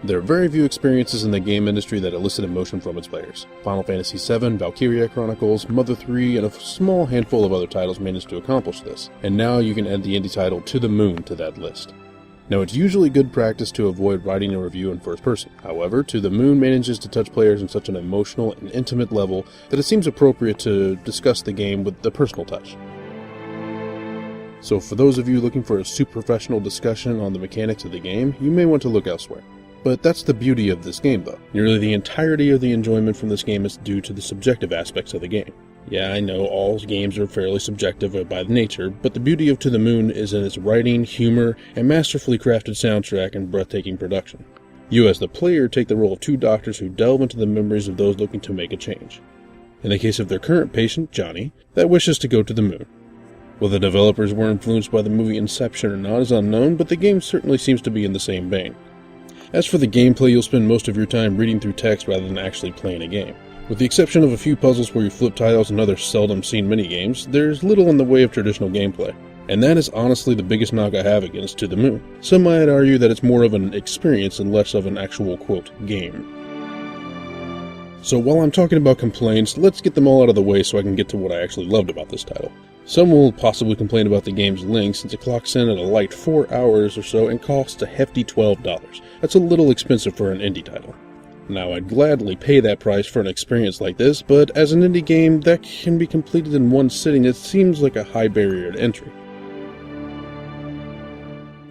There are very few experiences in the game industry that elicit emotion from its players. Final Fantasy VII, Valkyria Chronicles, Mother 3, and a small handful of other titles managed to accomplish this, and now you can add the indie title To the Moon to that list. Now, it's usually good practice to avoid writing a review in first person. However, To the Moon manages to touch players on such an emotional and intimate level that it seems appropriate to discuss the game with the personal touch. So for those of you looking for a super professional discussion on the mechanics of the game, you may want to look elsewhere. But that's the beauty of this game, though. Nearly the entirety of the enjoyment from this game is due to the subjective aspects of the game. Yeah, I know all games are fairly subjective by nature, but the beauty of To the Moon is in its writing, humor, and masterfully crafted soundtrack and breathtaking production. You as the player take the role of two doctors who delve into the memories of those looking to make a change. In the case of their current patient, Johnny, that wishes to go to the moon. Whether the developers were influenced by the movie Inception or not is unknown, but the game certainly seems to be in the same vein. As for the gameplay, you'll spend most of your time reading through text rather than actually playing a game. With the exception of a few puzzles where you flip tiles and other seldom-seen minigames, there's little in the way of traditional gameplay. And that is honestly the biggest knock I have against To the Moon. Some might argue that it's more of an experience and less of an actual, quote, game. So while I'm talking about complaints, let's get them all out of the way so I can get to what I actually loved about this title. Some will possibly complain about the game's length since it clocks in at a light 4 hours or so and costs a hefty $12. That's a little expensive for an indie title. Now, I'd gladly pay that price for an experience like this, but as an indie game that can be completed in one sitting, it seems like a high barrier to entry.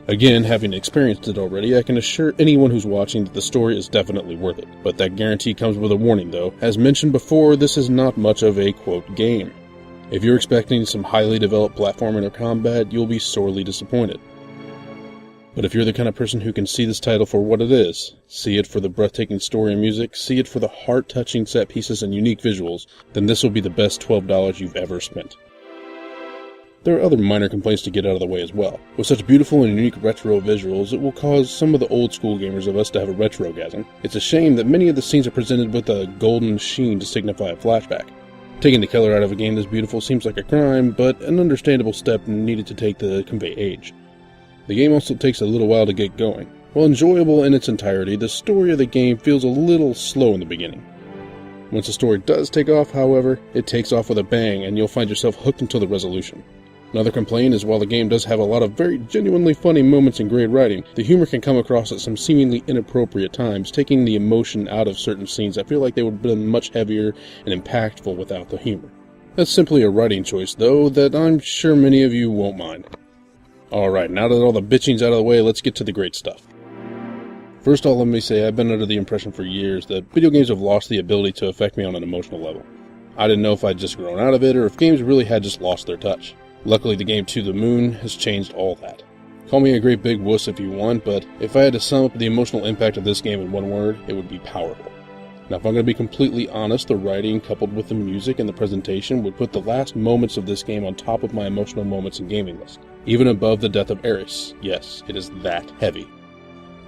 Again, having experienced it already, I can assure anyone who's watching that the story is definitely worth it. But that guarantee comes with a warning though. As mentioned before, this is not much of a, quote, game. If you're expecting some highly developed platforming or combat, you'll be sorely disappointed. But if you're the kind of person who can see this title for what it is, see it for the breathtaking story and music, see it for the heart-touching set pieces and unique visuals, then this will be the best $12 you've ever spent. There are other minor complaints to get out of the way as well. With such beautiful and unique retro visuals, it will cause some of the old school gamers of us to have a retrogasm. It's a shame that many of the scenes are presented with a golden sheen to signify a flashback. Taking the color out of a game this beautiful seems like a crime, but an understandable step needed to take to convey age. The game also takes a little while to get going. While enjoyable in its entirety, the story of the game feels a little slow in the beginning. Once the story does take off, however, it takes off with a bang and you'll find yourself hooked until the resolution. Another complaint is while the game does have a lot of very genuinely funny moments and great writing, the humor can come across at some seemingly inappropriate times, taking the emotion out of certain scenes. I feel like they would have been much heavier and impactful without the humor. That's simply a writing choice, though, that I'm sure many of you won't mind. Alright, now that all the bitching's out of the way, let's get to the great stuff. First off, let me say I've been under the impression for years that video games have lost the ability to affect me on an emotional level. I didn't know if I'd just grown out of it or if games really had just lost their touch. Luckily, the game To the Moon has changed all that. Call me a great big wuss if you want, but if I had to sum up the emotional impact of this game in one word, it would be powerful. Now, if I'm going to be completely honest, the writing coupled with the music and the presentation would put the last moments of this game on top of my emotional moments in gaming list. Even above the death of Ares. Yes, it is that heavy.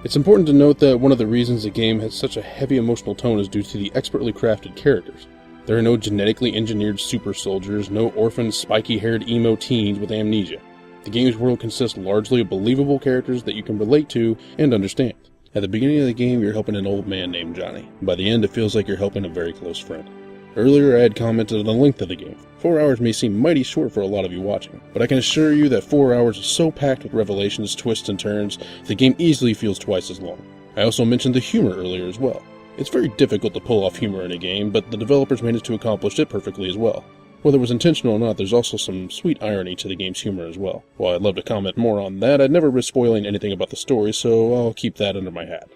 It's important to note that one of the reasons the game has such a heavy emotional tone is due to the expertly crafted characters. There are no genetically engineered super soldiers, no orphan, spiky-haired emo teens with amnesia. The game's world consists largely of believable characters that you can relate to and understand. At the beginning of the game, you're helping an old man named Johnny. By the end, it feels like you're helping a very close friend. Earlier, I had commented on the length of the game. 4 hours may seem mighty short for a lot of you watching, but I can assure you that 4 hours is so packed with revelations, twists, and turns, the game easily feels twice as long. I also mentioned the humor earlier as well. It's very difficult to pull off humor in a game, but the developers managed to accomplish it perfectly as well. Whether it was intentional or not, there's also some sweet irony to the game's humor as well. While I'd love to comment more on that, I'd never risk spoiling anything about the story, so I'll keep that under my hat.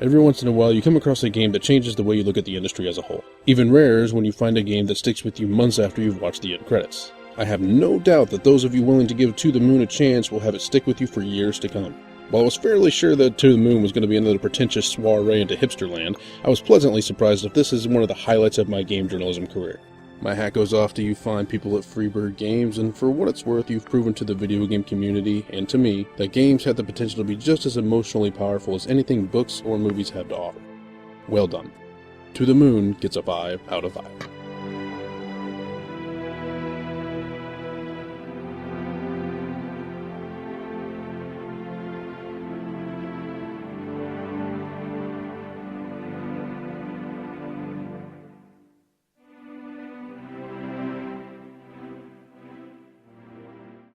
Every once in a while, you come across a game that changes the way you look at the industry as a whole. Even rarer is when you find a game that sticks with you months after you've watched the end credits. I have no doubt that those of you willing to give To the Moon a chance will have it stick with you for years to come. While I was fairly sure that To the Moon was going to be another pretentious soiree into hipster land, I was pleasantly surprised if this is one of the highlights of my game journalism career. My hat goes off to you fine people at Freebird Games, and for what it's worth, you've proven to the video game community, and to me, that games have the potential to be just as emotionally powerful as anything books or movies have to offer. Well done. To the Moon gets a 5 out of 5.